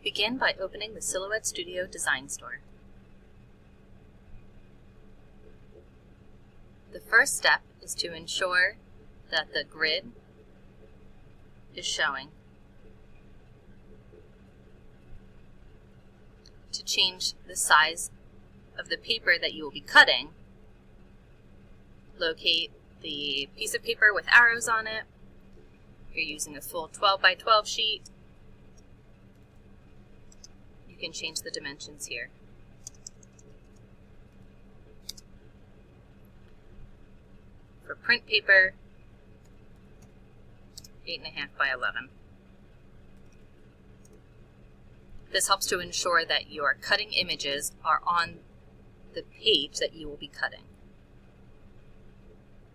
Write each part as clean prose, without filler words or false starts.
Begin by opening the Silhouette Studio Design Store. The first step is to ensure that the grid is showing. To change the size of the paper that you will be cutting, locate the piece of paper with arrows on it. If you're using a full 12 by 12 sheet, you can change the dimensions here. For print paper, 8.5 by 11. This helps to ensure that your cutting images are on the page that you will be cutting.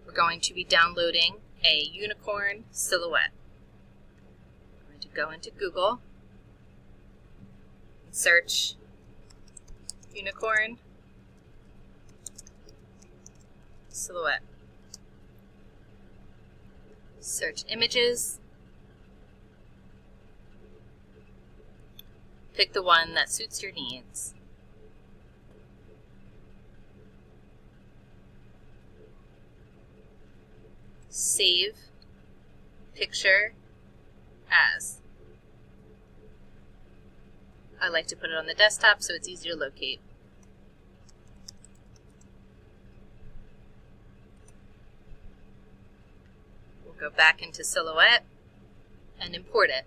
We're going to be downloading a unicorn silhouette. I'm going to go into Google and search unicorn silhouette. Search images. Pick the one that suits your needs. Save picture as. I like to put it on the desktop so it's easy to locate. We'll go back into Silhouette and import it.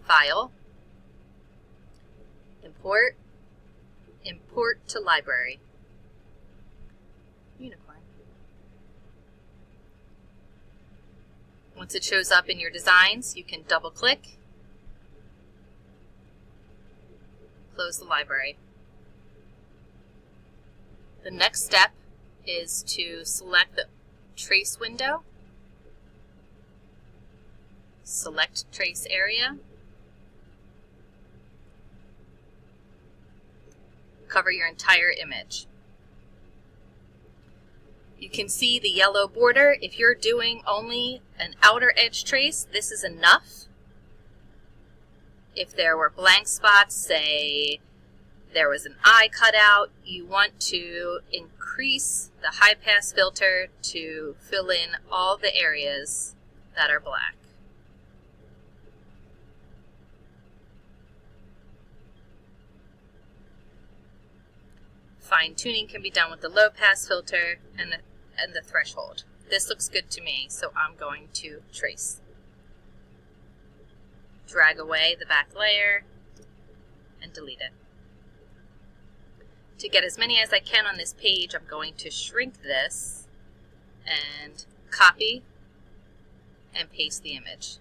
File, import, import to library. Unicorn. Once it shows up in your designs, you can double click, close the library. The next step is to select the trace window, select trace area, cover your entire image. You can see the yellow border. If you're doing only an outer edge trace, this is enough. If there were blank spots, say there was an eye cut out, you want to increase the high pass filter to fill in all the areas that are black. Fine tuning can be done with the low pass filter and the threshold. This looks good to me, so I'm going to trace. Drag away the back layer and delete it. To get as many as I can on this page, I'm going to shrink this and copy and paste the image.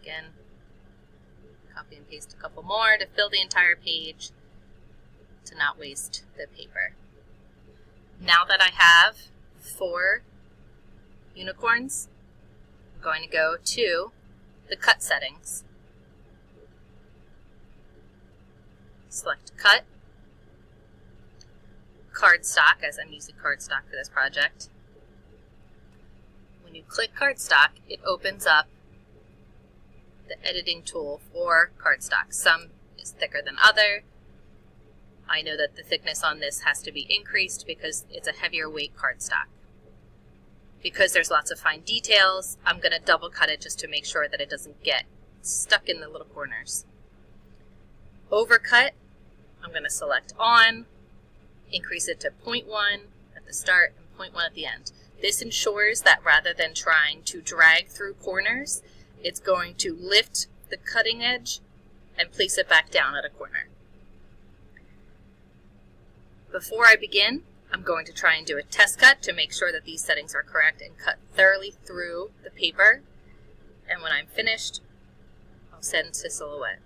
Again, copy and paste a couple more to fill the entire page to not waste the paper. Now that I have 4 unicorns, I'm going to go to the cut settings. Select cut, cardstock, as I'm using cardstock for this project. When you click cardstock, it opens up the editing tool for cardstock. Some is thicker than other. I know that the thickness on this has to be increased because it's a heavier weight cardstock. Because there's lots of fine details, I'm going to double cut it just to make sure that it doesn't get stuck in the little corners. Overcut, I'm going to select on, increase it to 0.1 at the start and 0.1 at the end. This ensures that rather than trying to drag through corners, it's going to lift the cutting edge and place it back down at a corner. Before I begin, I'm going to try and do a test cut to make sure that these settings are correct and cut thoroughly through the paper. And when I'm finished, I'll send to Silhouette.